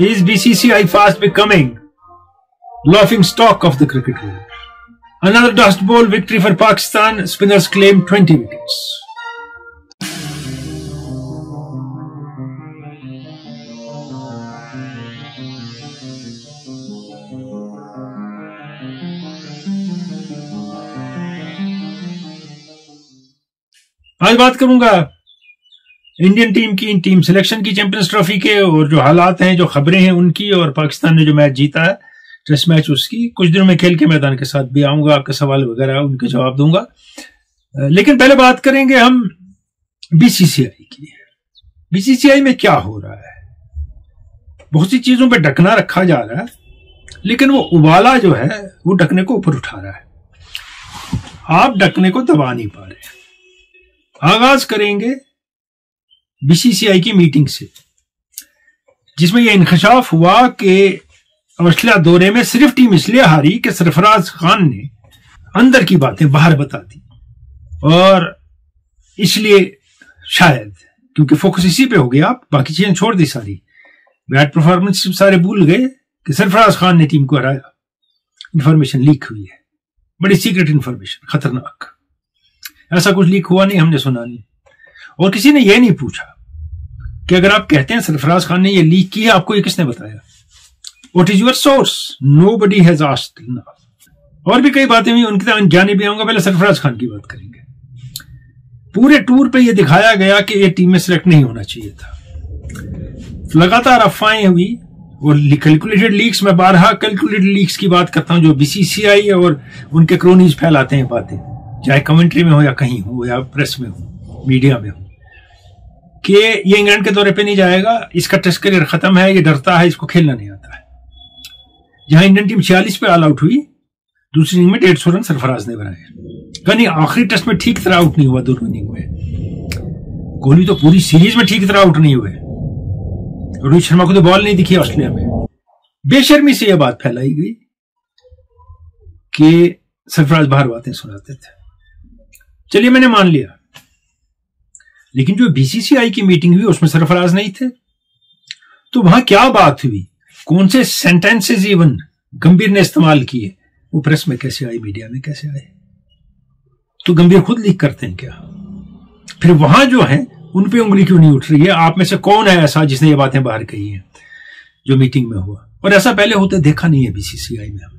Is BCCI fast becoming laughing stock of the cricket world? Another dust bowl victory for Pakistan. Spinners claim 20 wickets. आज बात करूंगा Indian team की, team selection की, champions trophy के, और जो हालात हैं, जो खबरें हैं उनकी, और पाकिस्तान ने जो मैच जीता है टेस्ट मैच उसकी। कुछ दिनों में खेल के मैदान के साथ भी आऊंगा, आपके सवाल वगैरह उनके जवाब दूंगा। लेकिन पहले बात करेंगे हम बीसीसीआई की। बीसीसीआई में क्या हो रहा है? बहुत सी चीजों पे ढकना रखा जा रहा है, लेकिन वो उबाला जो है वो ढकने को ऊपर उठा रहा है। आप ढकने को दबा नहीं पा रहे। आगाज करेंगे बीसीसीआई की मीटिंग से, जिसमें यह इंकशाफ हुआ कि ऑस्ट्रेलिया दौरे में सिर्फ टीम इसलिए हारी कि सरफराज खान ने अंदर की बातें बाहर बता दी, और इसलिए शायद क्योंकि फोकस इसी पे हो गया, आप बाकी चीजें छोड़ दी सारी, बैट परफॉर्मेंस सारे भूल गए कि सरफराज खान ने टीम को हराया। इंफॉर्मेशन लीक हुई है, बड़ी सीक्रेट इंफॉर्मेशन, खतरनाक। ऐसा कुछ लीक हुआ नहीं, हमने सुना नहीं, और किसी ने यह नहीं पूछा कि अगर आप कहते हैं सरफराज खान ने यह लीक की है, आपको ये किसने बताया? What is your source? Nobody has asked now. और भी कई बातें हुई, उनकी तरह जाने भी आऊंगा। पहले सरफराज खान की बात करेंगे। पूरे टूर पे यह दिखाया गया कि यह टीम में सिलेक्ट नहीं होना चाहिए था। लगातार अफवाहें हुई और कैलकुलेटेड लीक्स, में 12 कैलकुलेटेड लीक्स की बात करता हूं जो बीसीसीआई और उनके क्रोनीज फैलाते हैं बातें, चाहे कमेंट्री में हो या कहीं हो या प्रेस में हो, मीडिया में हो, कि ये इंग्लैंड के दौरे पे नहीं जाएगा, इसका टेस्ट करियर खत्म है, ये डरता है, इसको खेलना नहीं आता है। जहां इंडियन टीम 46 पे ऑल आउट हुई, दूसरी इनिंग में 150 रन सरफराज ने बनाए। कहीं आखिरी टेस्ट में ठीक तरह आउट नहीं हुआ, दोनों इनिंग में। कोहली तो पूरी सीरीज में ठीक तरह आउट नहीं हुए। रोहित शर्मा को तो बॉल नहीं दिखी ऑस्ट्रेलिया में। बेशर्मी से यह बात फैलाई गई कि सरफराज बाहर बातें सुनाते थे। चलिए, मैंने मान लिया, लेकिन जो बीसीसीआई की मीटिंग हुई उसमें सरफराज नहीं थे, तो वहां क्या बात हुई? कौन से सेंटेंसेस इवन गंभीर ने इस्तेमाल किए? वो प्रेस में कैसे आए, मीडिया में कैसे आए? तो गंभीर खुद लीक करते हैं क्या? फिर वहां जो है उन पे उंगली क्यों नहीं उठ रही है? आप में से कौन है ऐसा जिसने ये बातें बाहर कही हैं जो मीटिंग में हुआ? और ऐसा पहले होते देखा नहीं है बीसीसीआई में हमने।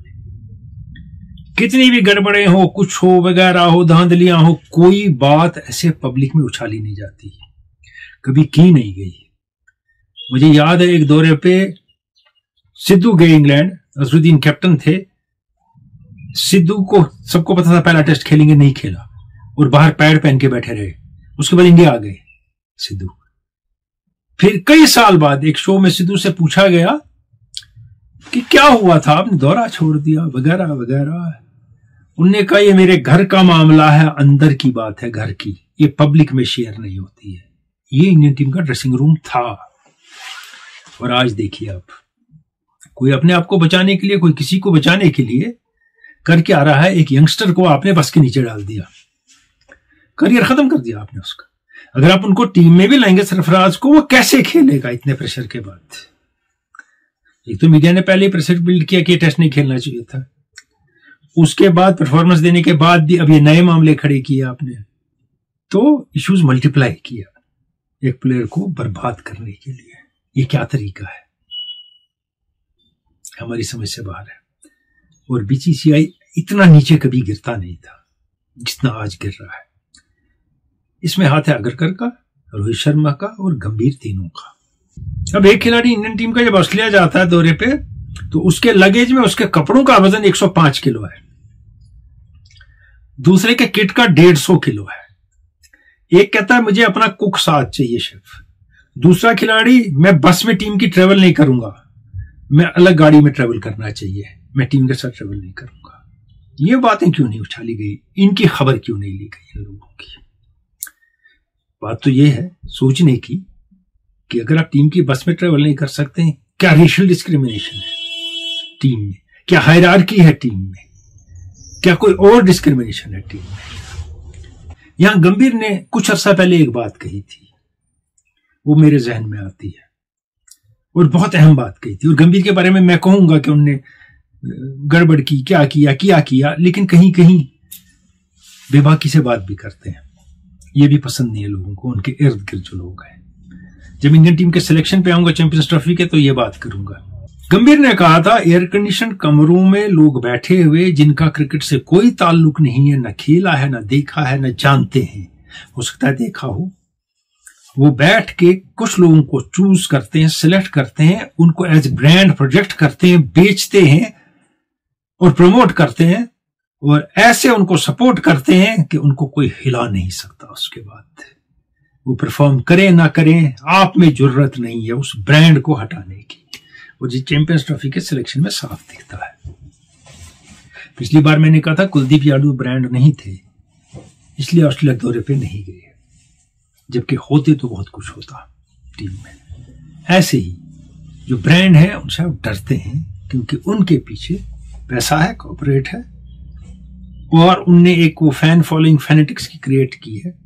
कितनी भी गड़बड़े हो, कुछ हो वगैरह हो, धांधलियां हो, कोई बात ऐसे पब्लिक में उछाली नहीं जाती, कभी की नहीं गई। मुझे याद है एक दौरे पे सिद्धू गए इंग्लैंड, अजरुद्दीन कैप्टन थे। सिद्धू को सबको पता था पहला टेस्ट खेलेंगे, नहीं खेला और बाहर पैड पहन के बैठे रहे। उसके बाद इंडिया आ गए सिद्धू। फिर कई साल बाद एक शो में सिद्धू से पूछा गया कि क्या हुआ था, आपने दौरा छोड़ दिया वगैरह वगैरह। उनने कहा ये मेरे घर का मामला है, अंदर की बात है घर की, ये पब्लिक में शेयर नहीं होती है। ये इंडियन टीम का ड्रेसिंग रूम था। और आज देखिए आप, कोई अपने आप को बचाने के लिए, कोई किसी को बचाने के लिए करके आ रहा है। एक यंगस्टर को आपने बस के नीचे डाल दिया, करियर खत्म कर दिया आपने उसका। अगर आप उनको टीम में भी लाएंगे सरफराज को, वो कैसे खेलेगा इतने प्रेशर के बाद? एक तो मीडिया ने पहले ही प्रेशर बिल्ड किया कि टेस्ट नहीं खेलना चाहिए था, उसके बाद परफॉर्मेंस देने के बाद भी अब ये नए मामले खड़े किए आपने, तो इश्यूज मल्टीप्लाई किया एक प्लेयर को बर्बाद करने के लिए। ये क्या तरीका है? हमारी समझ से बाहर है। और बीसीसीआई इतना नीचे कभी गिरता नहीं था जितना आज गिर रहा है। इसमें हाथ है अग्रकर का, रोहित शर्मा का और गंभीर, तीनों का। अब एक खिलाड़ी इंडियन टीम का जब ऑस्ट्रेलिया जाता है दौरे पे, तो उसके लगेज में उसके कपड़ों का वजन 105 किलो है, दूसरे के किट का 150 किलो है। एक कहता है मुझे अपना कुक साथ चाहिए, शेफ। दूसरा खिलाड़ी, मैं बस में टीम की ट्रेवल नहीं करूंगा, मैं अलग गाड़ी में ट्रेवल करना चाहिए, मैं टीम के साथ ट्रेवल नहीं करूंगा। ये बातें क्यों नहीं उछाली गई? इनकी खबर क्यों नहीं ली गई इन लोगों की? बात तो ये है सोचने की कि अगर आप टीम की बस में ट्रेवल नहीं कर सकते, क्या रेशियल डिस्क्रिमिनेशन है टीम में? क्या हायरार्की है टीम में? क्या कोई और डिस्क्रिमिनेशन है टीम में? यहां गंभीर ने कुछ अर्सा पहले एक बात कही थी, वो मेरे जहन में आती है। और बहुत अहम बात कही थी। और गंभीर के बारे में मैं कहूंगा कि उनने गड़बड़ की, क्या किया, लेकिन कहीं कहीं बेबाकी से बात भी करते हैं। ये भी पसंद नहीं है लोगों को, उनके इर्द गिर्द जो लोग हैं। जब इंडियन टीम के सिलेक्शन पे आऊंगा चैंपियंस ट्रॉफी के, तो ये बात करूंगा। गंभीर ने कहा था, एयर कंडीशन कमरों में लोग बैठे हुए जिनका क्रिकेट से कोई ताल्लुक नहीं है, न खेला है, न देखा है, न जानते हैं, हो सकता है देखा हो, वो बैठ के कुछ लोगों को चूज करते हैं, सिलेक्ट करते हैं, उनको एज ब्रांड प्रोजेक्ट करते हैं, बेचते हैं और प्रमोट करते हैं, और ऐसे उनको सपोर्ट करते हैं कि उनको कोई हिला नहीं सकता। उसके बाद वो परफॉर्म करें ना करें, आप में जरूरत नहीं है उस ब्रांड को हटाने की। वो जी चैंपियंस ट्रॉफी के सिलेक्शन में साफ दिखता है। पिछली बार मैंने कहा था कुलदीप यादव ब्रांड नहीं थे, इसलिए ऑस्ट्रेलिया दौरे पे नहीं गए, जबकि होते तो बहुत कुछ होता टीम में। ऐसे ही जो ब्रांड है उनसे आप डरते हैं, क्योंकि उनके पीछे पैसा है, कॉर्पोरेट है, और उनने एक वो फैन फॉलोइंग फैनेटिक्स की क्रिएट की है,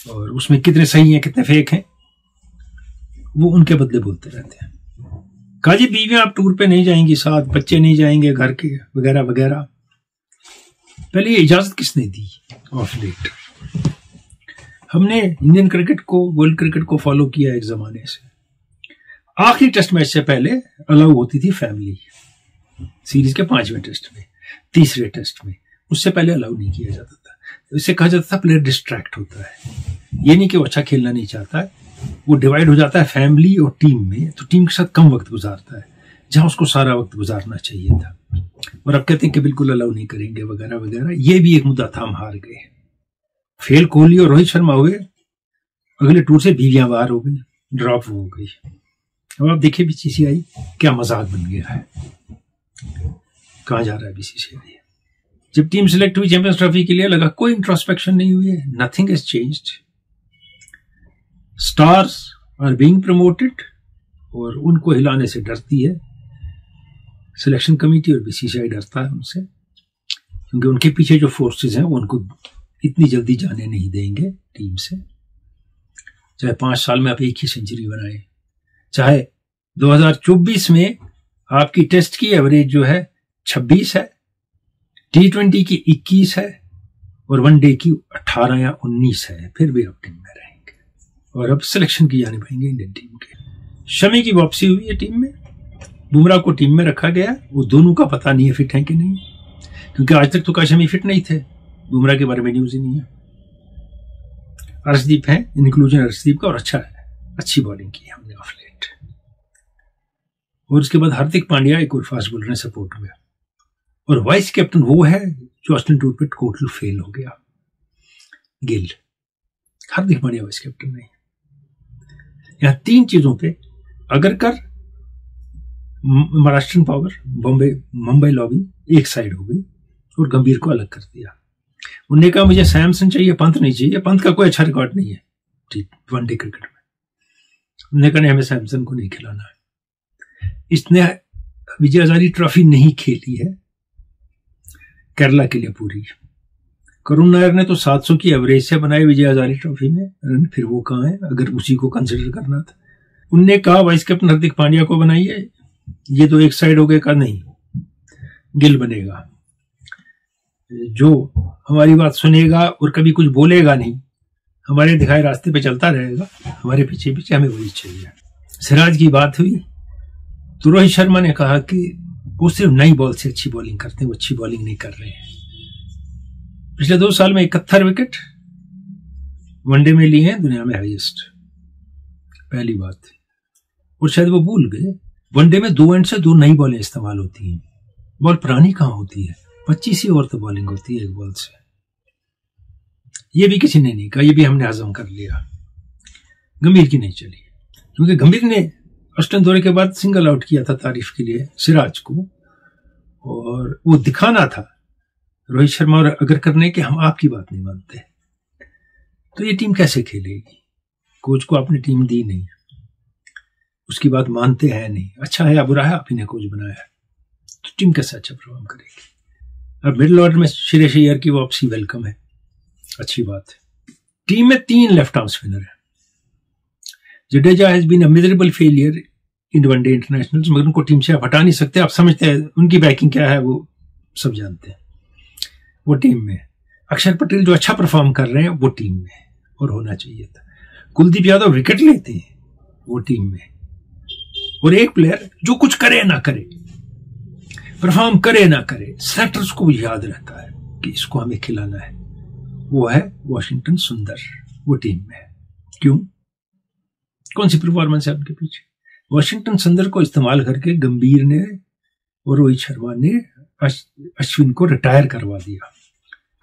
और उसमें कितने सही हैं कितने फेक हैं वो उनके बदले बोलते रहते हैं। कहा जी बीवियां आप टूर पे नहीं जाएंगी, साथ बच्चे नहीं जाएंगे घर के, वगैरह वगैरह। पहले ये इजाजत किसने दी? ऑफ लेट हमने इंडियन क्रिकेट को, वर्ल्ड क्रिकेट को फॉलो किया एक जमाने से। आखिरी टेस्ट मैच से पहले अलाउ होती थी फैमिली, सीरीज के 5वें टेस्ट में, 3रे टेस्ट में, उससे पहले अलाउ नहीं किया जाता था। इससे कहा जाता था प्लेयर डिस्ट्रैक्ट होता है। ये नहीं कि वो अच्छा खेलना नहीं चाहता है, वो डिवाइड हो जाता है फैमिली और टीम में, तो टीम के साथ कम वक्त गुजारता है जहां उसको सारा वक्त गुजारना चाहिए था। और अब कहते हैं कि बिल्कुल अलाउ नहीं करेंगे वगैरह वगैरह। ये भी एक मुद्दा था, हम हार गए। फेल कोहली और रोहित शर्मा हुए, अगले टूर से बीवियां बाहर हो गई, ड्रॉप हो गई। अब आप देखिए बीसीसीआई क्या मजाक बन गया है, कहां जा रहा है बीसीसीआई। जब टीम सिलेक्ट हुई चैंपियंस ट्रॉफी के लिए, लगा कोई इंट्रोस्पेक्शन नहीं हुई है, nothing has changed, stars are being promoted, और उनको हिलाने से डरती है सिलेक्शन कमेटी, और बीसीसीआई डरता है उनसे, क्योंकि उनके पीछे जो फोर्सेस हैं वो उनको इतनी जल्दी जाने नहीं देंगे टीम से। चाहे 5 साल में आप एक ही सेंचुरी बनाए, चाहे 2024 में आपकी टेस्ट की एवरेज जो है 26 है, T20 की 21 है, और वनडे की 18 या 19 है, फिर भी आप टीम में रहेंगे और अब सिलेक्शन की जाने पाएंगे इंडियन टीम के। शमी की वापसी हुई है टीम में, बुमराह को टीम में रखा गया। वो दोनों का पता नहीं है फिट है कि नहीं, क्योंकि आज तक तो शमी फिट नहीं थे, बुमराह के बारे में न्यूज ही नहीं है। अर्शदीप है, इंक्लूजन अर्शदीप का, और अच्छा है, अच्छी बॉलिंग की हमने ऑफ लेट। और उसके बाद हार्दिक पांड्या एक और फास्ट बॉलर ने सपोर्ट में, और वाइस कैप्टन वो है जो ऑस्ट्रेलियन टूर पे टोटल फेल हो गया, गिल। हार्दिक पांड्या वाइस कैप्टन नहीं। यहां 3 चीजों पे अगर कर महाराष्ट्र पावर, मुंबई लॉबी एक साइड हो गई और गंभीर को अलग कर दिया। उन्होंने कहा मुझे सैमसन चाहिए, पंत नहीं चाहिए, पंत का कोई अच्छा रिकॉर्ड नहीं है वनडे क्रिकेट में। उन्होंने कहा हमें सैमसन को नहीं खिलाना है। इसने विजय हजारे ट्रॉफी नहीं खेली है केरला के लिए पूरी। करुण नायर ने तो 700 की एवरेज से बनाई विजय हजारे ट्रॉफी में, फिर वो कहां है अगर उसी को कंसिडर करना था। उनने कहा वाइस कैप्टन हार्दिक पांड्या को बनाइए, ये तो एक साइड हो गए, कहा नहीं गिल बनेगा, जो हमारी बात सुनेगा और कभी कुछ बोलेगा नहीं, हमारे दिखाए रास्ते पे चलता रहेगा, हमारे पीछे पीछे, हमें वही चाहिए। सिराज की बात हुई तो रोहित शर्मा ने कहा कि वो सिर्फ नई बॉल से अच्छी बॉलिंग करते हैं, वो अच्छी बॉलिंग नहीं कर रहे हैं। पिछले 2 साल में 71 विकेट वनडे में लिए हैं, दुनिया में हाईएस्ट, पहली बात। और शायद वो भूल गए वनडे में 2 एंड से 2 नई बॉलें इस्तेमाल होती हैं, बॉल पुरानी कहां होती है, 25 ही ओवर तो बॉलिंग होती है एक बॉल से। ये भी किसी ने नहीं कहा, ये भी हमने हजम कर लिया। गंभीर की नहीं चली, क्योंकि गंभीर ने ऑस्ट्रेलियन दौरे के बाद सिंगल आउट किया था तारीफ के लिए सिराज को, और वो दिखाना था रोहित शर्मा और अगर करने के हम आपकी बात नहीं मानते, तो ये टीम कैसे खेलेगी। कोच को आपने टीम दी नहीं, उसकी बात मानते हैं नहीं, अच्छा है या बुरा है आप ही ने कोच बनाया है, तो टीम कैसे अच्छा परफॉर्म करेगी। अब मिडिल ऑर्डर में श्रेयस अय्यर की वापसी वेलकम है, अच्छी बात है। टीम में 3 लेफ्ट आर्म स्पिनर है। Jadeja has been a miserable failure in one day internationals, मगर उनको टीम से आप हटा नहीं सकते। आप समझते हैं उनकी बैकिंग क्या है, वो सब जानते हैं। वो टीम में अक्षर पटेल जो अच्छा परफॉर्म कर रहे हैं वो टीम में और होना चाहिए था। कुलदीप यादव विकेट लेते हैं वो टीम में, और एक प्लेयर जो कुछ करे ना करे, परफॉर्म करे ना करे, सेलेक्टर्स को याद रहता है कि इसको हमें खिलाना है, वो है वॉशिंगटन सुंदर। वो टीम में है। क्यों? कौन सी परफॉर्मेंस है उनके पीछे? वॉशिंगटन सुंदर को इस्तेमाल करके गंभीर ने और रोहित शर्मा ने अश्विन को रिटायर करवा दिया।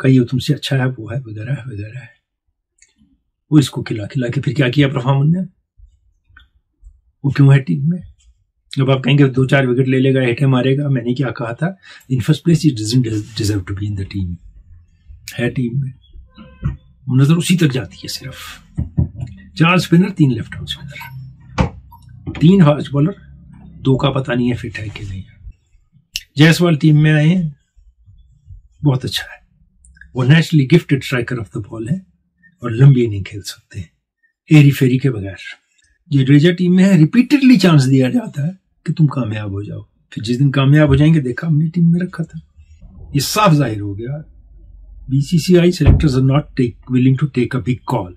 कहीं तुमसे अच्छा है, वो है, वगैरह वगैरह है। वो इसको खिला खिला के फिर क्या किया परफॉर्मेंस ने? वो क्यों है टीम में? जब आप कहेंगे 2-4 विकेट ले लेगा, हेटे मारेगा, मैंने क्या कहा था? In first place he doesn't deserve to be in the team. है टीम में, नजर उसी तक जाती है सिर्फ। 4 spinner, 3 left out spinner, 3 fast bowler, 2 का पता नहीं है फिट है कि नहीं है। जायसवाल टीम में आए हैं, बहुत अच्छा है। वो naturally gifted striker of the ball है और लंबी इनिंग खेल सकते हैं एरी फेरी के बगैर। जडेजा टीम में है, रिपीटेडली चांस दिया जाता है कि तुम कामयाब हो जाओ। फिर जिस दिन कामयाब हो जाएंगे, देखा हमने टीम में रखा था। ये साफ जाहिर हो गया। BCCI selectors are not willing to take a big call.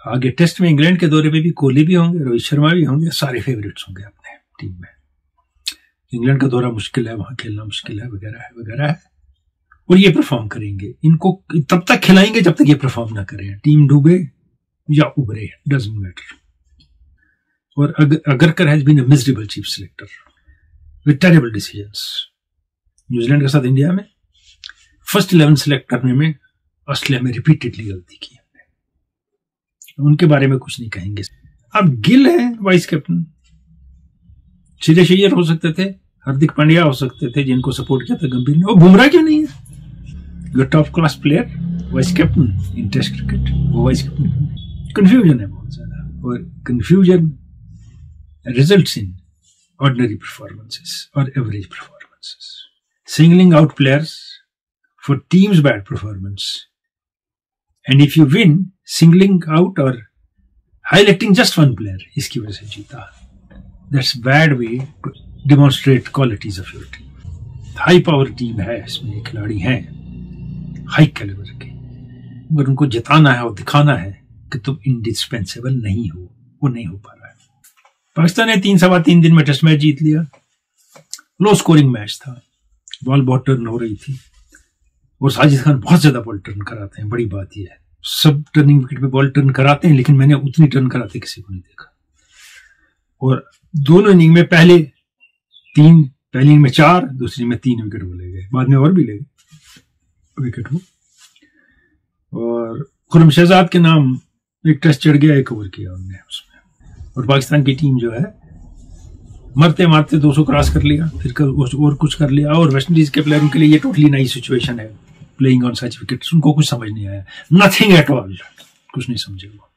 आगे टेस्ट में इंग्लैंड के दौरे पे भी कोहली भी होंगे, रोहित शर्मा भी होंगे, सारे फेवरेट्स होंगे अपने टीम में। इंग्लैंड का दौरा मुश्किल है, वहां खेलना मुश्किल है, वगैरह है वगैरह है। और ये परफॉर्म करेंगे, इनको तब तक खिलाएंगे जब तक ये परफॉर्म ना करें। टीम डूबे या उभरे, डजंट मैटर। और Agarkar has been a miserable chief selector with terrible decisions. New Zealand के साथ इंडिया में फर्स्ट 11 सेलेक्ट करने में ऑस्ट्रेलिया में रिपीटेडली गलती की हमने। उनके बारे में कुछ नहीं कहेंगे। अब गिल है वाइस कैप्टन, श्रेयस अय्यर हो सकते थे, हार्दिक पांड्या हो सकते थे जिनको सपोर्ट किया था गंभीर ने। वो बुमराह क्यों नहीं है? Top class player, vice captain in test cricket, वो वाइस कैप्टन। कंफ्यूजन है बहुत ज्यादा, और confusion results in ordinary performances और average performances. Singling out players for team's bad performance, and if you win singling out or highlighting just one player, इसकी वजह से जीता, that's bad way to demonstrate qualities of your team. High power team है, इसमें खिलाड़ी हैं high calibre के, मगर उनको जिताना है और दिखाना है कि तुम इंडिस्पेंसेबल नहीं हो। वो नहीं हो पा रहा है। पाकिस्तान ने 3-3 दिन में टेस्ट मैच जीत लिया। लो स्कोरिंग मैच था, बॉल बहुत टर्न हो रही थी, और साजिद खान बहुत ज्यादा बॉल टर्न कराते हैं। बड़ी बात यह है, सब टर्निंग विकेट पे बॉल टर्न कराते हैं, लेकिन मैंने उतनी टर्न कराते किसी को नहीं देखा। और दोनों इनिंग में पहली इनिंग में 4, दूसरी में 3 विकेट वो ले गए, बाद में और भी ले गए विकेट वो। और खुरम शहजाद के नाम एक टेस्ट चढ़ गया, 1 ओवर किया उन्होंने उसमें। और पाकिस्तान की टीम जो है मरते मारते 200 क्रॉस कर लिया, फिर और कुछ कर लिया। और वेस्ट इंडीज के प्लेयरों के लिए ये टोटली नई सिचुएशन है, प्लेइंग ऑन सच विकेट्स। उनको कुछ समझ नहीं आया, नथिंग एट ऑल, कुछ नहीं समझे वो।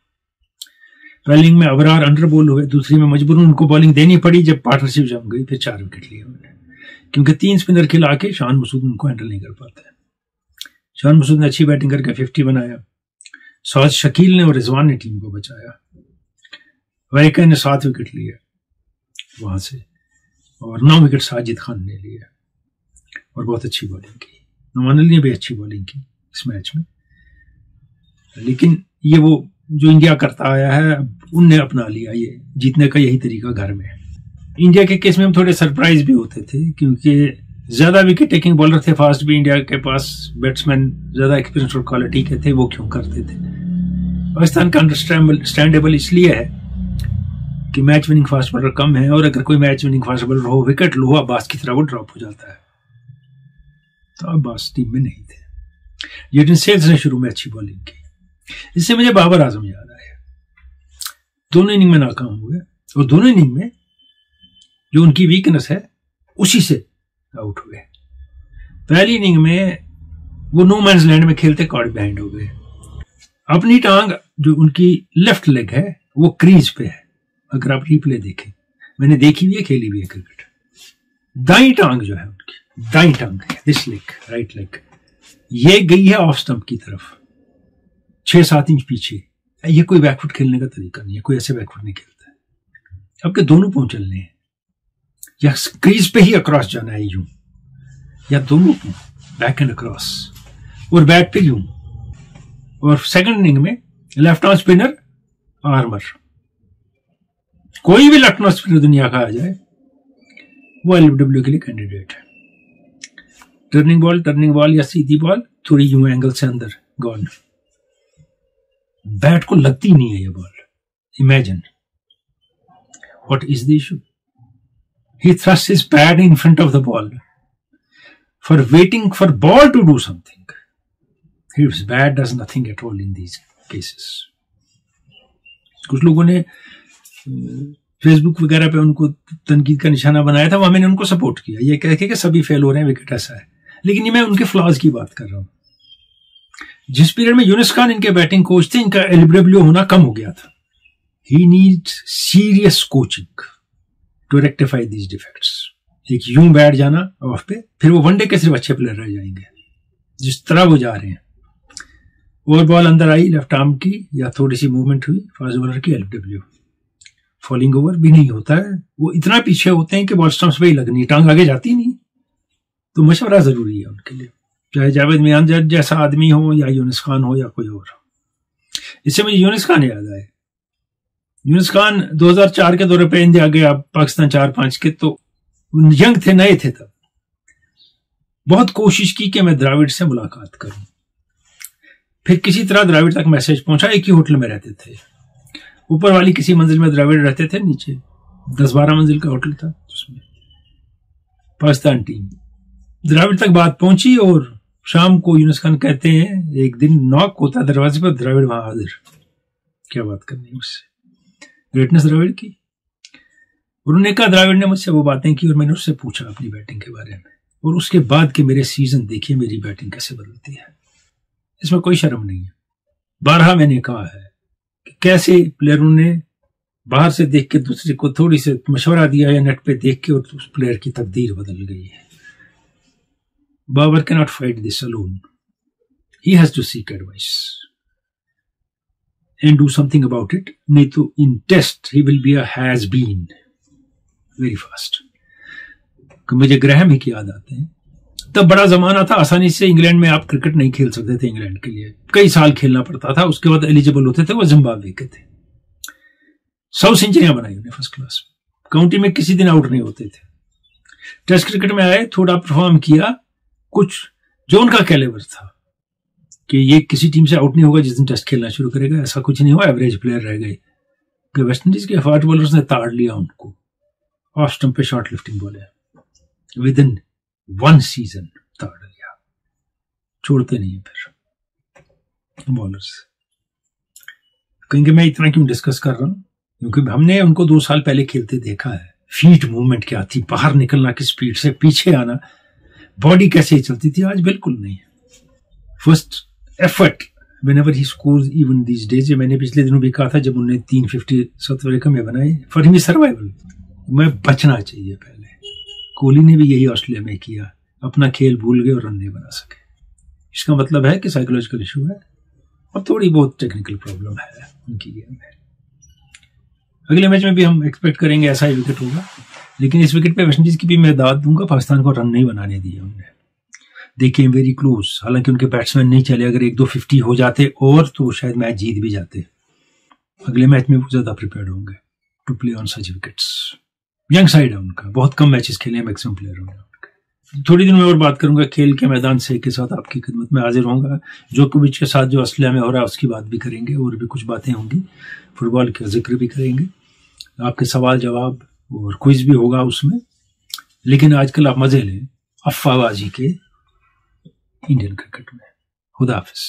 पहली इनिंग में अबरार अंडर बॉल हुए, दूसरी में मजबूरन उनको बॉलिंग देनी पड़ी जब पार्टनरशिप जम गई, फिर 4 विकेट लिए उन्होंने, क्योंकि 3 स्पिनर खिला के शान मसूद उनको हैंडल नहीं कर पाते। शान मसूद ने अच्छी बैटिंग करके 50 बनाया, सौद शकील ने और रिजवान ने टीम को बचाया। वैका ने 7 विकेट लिए वहां से, और 9 विकेट साजिद खान ने लिए, और बहुत अच्छी बॉलिंग की। नवान अली ने भी अच्छी बॉलिंग की इस मैच में। लेकिन ये वो जो इंडिया करता आया है, उनने अपना लिया ये जीतने का यही तरीका घर में। इंडिया के केस में हम थोड़े सरप्राइज भी होते थे, क्योंकि ज्यादा विकेट टेकिंग बॉलर थे फास्ट भी इंडिया के पास, बैट्समैन ज्यादा एक्सपीरियंस और क्वालिटी के थे, वो क्यों करते थे। पाकिस्तान का अंडरस्टैंडेबल इसलिए है कि मैच विनिंग फास्ट बॉलर कम है, और अगर कोई मैच विनिंग फास्ट बॉलर हो, विकेट लो, अब्बास की तरह वो ड्रॉप हो जाता है। तो अब्बास टीम में नहीं थे। यूटेंसिल्स ने शुरू में अच्छी बॉलिंग की, इससे मुझे बाबर आजम याद आया। दोनों इनिंग में नाकाम हुए, और दोनों इनिंग में जो उनकी वीकनेस है उसी से आउट हुए। पहली इनिंग में वो नो मैन्स लैंड में खेलते कॉर्ड बिहाइंड हो गए। अपनी टांग जो उनकी लेफ्ट लेग है वो क्रीज पे है, अगर आप रिप्ले देखें, मैंने देखी हुई है, खेली हुई है क्रिकेट। दाई टांग जो है उनकी, दाई टांग है, दिस लेग, राइट लेग, ये गई है ऑफ स्टंप की तरफ 6-7 इंच पीछे। ये कोई बैकफुट खेलने का तरीका नहीं है, कोई ऐसे बैकफुट नहीं खेलता है। आपके दोनों पांव चलने हैं, या क्रीज पे ही अक्रॉस जाना है यूं, या दोनों बैक एंड अक्रॉस, और बैट पे यूं। और सेकंड इनिंग में लेफ्ट आर्म स्पिनर आर्मर, कोई भी लेफ्ट आर्म स्पिनर दुनिया का आ जाए वो एलबीडब्ल्यू के लिए कैंडिडेट है। टर्निंग बॉल या सीधी बॉल थोड़ी यूं एंगल से अंदर गॉन, बैट को लगती नहीं है ये ball. Imagine what is the issue, he thrusts his pad in front of the ball for waiting for ball to do something. His pad does nothing at all in these cases. कुछ लोगों ने Facebook वगैरह पे उनको तनकीद का निशाना बनाया था, वहां मैंने उनको सपोर्ट किया, ये कह के कि सभी फेल हो रहे हैं, विकेट ऐसा है। लेकिन ये मैं उनके फ्लॉज की बात कर रहा हूं। जिस पीरियड में यूनिस खान इनके बैटिंग कोच थे, इनका एलबीडब्ल्यू होना कम हो गया था। He needs serious coaching to rectify these defects. एक यूं बैठ जाना ऑफ पे, फिर वो वनडे के सिर्फ अच्छे प्लेयर रह जाएंगे जिस तरह वो जा रहे हैं। और बॉल अंदर आई लेफ्ट आर्म की, या थोड़ी सी मूवमेंट हुई फास्ट बॉलर की, एलबीडब्ल्यू। फॉलिंग ओवर भी नहीं होता है, वो इतना पीछे होते हैं कि बॉल स्टंप्स पे ही लगनी, टांग आगे जाती नहीं। तो मशवरा जरूरी है उनके लिए, चाहे जावेद मियां जैसा आदमी हो, या यूनिस खान हो, या कोई और। इससे मुझे यूनिस खान याद आए। यूनिस खान 2004 के दौरे पे इंडिया गए, आप पाकिस्तान 4-5 के, तो यंग थे, नए थे तब। बहुत कोशिश की कि मैं द्राविड से मुलाकात करूं, फिर किसी तरह द्राविड तक मैसेज पहुंचा। एक ही होटल में रहते थे, ऊपर वाली किसी मंजिल में द्राविड रहते थे, नीचे 10-12 मंजिल का होटल था, उसमें पाकिस्तान टीम। द्राविड तक बात पहुंची और शाम को यूनिस खान कहते हैं, एक दिन नॉक होता दरवाजे पर, द्राविड वहां हाजिर। क्या बात करनी उससे, ग्रेटनेस द्राविड की। उन्होंने कहा द्राविड ने मुझसे वो बातें की और मैंने उससे पूछा अपनी बैटिंग के बारे में, और उसके बाद कि मेरे सीजन देखिए मेरी बैटिंग कैसे बदलती है। इसमें कोई शर्म नहीं है। 12 मैंने कहा है कि कैसे प्लेयरों ने बाहर से देख के दूसरे को थोड़ी से मशवरा दिया या नेट पे देख के, और उस प्लेयर की तकदीर बदल गई है। Babar can not fight this alone, he has to seek advice and do something about it. नहीं तो in test he will be a has been very fast. मुझे ग्रैहम ही की याद आते हैं। तब बड़ा जमाना था, आसानी से इंग्लैंड में आप क्रिकेट नहीं खेल सकते थे। इंग्लैंड के लिए कई साल खेलना पड़ता था, उसके बाद एलिजिबल होते थे वो जिम्बाब्वे के थे। 100 सेंचुरियां बनाई उन्हें फर्स्ट क्लास, काउंटी में किसी दिन आउट नहीं होते थे। टेस्ट क्रिकेट में आए, थोड़ा परफॉर्म किया, कुछ जो उनका कैलिबर था कि ये किसी टीम से आउट नहीं होगा जिस दिन टेस्ट खेलना शुरू करेगा, ऐसा कुछ नहीं हुआ। एवरेज प्लेयर रह गए कि वेस्ट इंडीज के फास्ट बॉलर्स ने ताड़ लिया उनको, ऑफ स्टंप पे short lifting bowler with in 1 season ताड़ लिया, छोड़ते नहीं है फिर बॉलर्स। कहेंगे मैं इतना क्यों डिस्कस कर रहा हूं, क्योंकि हमने उनको 2 साल पहले खेलते देखा है। फीट मूवमेंट क्या थी, बाहर निकलना की स्पीड से, पीछे आना, बॉडी कैसे चलती थी, आज बिल्कुल नहीं। First effort whenever he scores even these days, मैंने पिछले दिनों भी कहा था जब उन्होंने 350 साउथ अफ्रीका में बनाए, फॉर हिम सर्वाइवल में बचना चाहिए पहले। कोहली ने भी यही ऑस्ट्रेलिया में किया, अपना खेल भूल गए और रन नहीं बना सके। इसका मतलब है कि साइकोलॉजिकल इशू है और थोड़ी बहुत टेक्निकल प्रॉब्लम है उनकी गेम में। अगले मैच में भी हम एक्सपेक्ट करेंगे ऐसा ही विकेट होगा, लेकिन इस विकेट पे वेस्ट इंडीज की भी मैं दाद दूंगा, पाकिस्तान को रन नहीं बनाने दिए उन्होंने। दे केम वेरी क्लोज, हालांकि उनके बैट्समैन नहीं चले, अगर 1-2 50 हो जाते और तो शायद मैच जीत भी जाते। अगले मैच में वो ज्यादा प्रिपेयर्ड होंगे to play on such wickets. Young side है उनका, बहुत कम मैचेस खेले हैं, मैक्सिमम प्लेयर होंगे। थोड़ी दिन में और बात करूंगा खेल के मैदान से के साथ, आपकी खिदमत में हाजिर होऊंगा। जोकोविच के साथ जो ऑस्ट्रेलिया में हो रहा है उसकी बात भी करेंगे, और भी कुछ बातें होंगी, फुटबॉल का जिक्र भी करेंगे, आपके सवाल जवाब और क्विज भी होगा उसमें। लेकिन आजकल आप मजे लें अफवाहबाजी के इंडियन क्रिकेट में। खुदा हाफिज।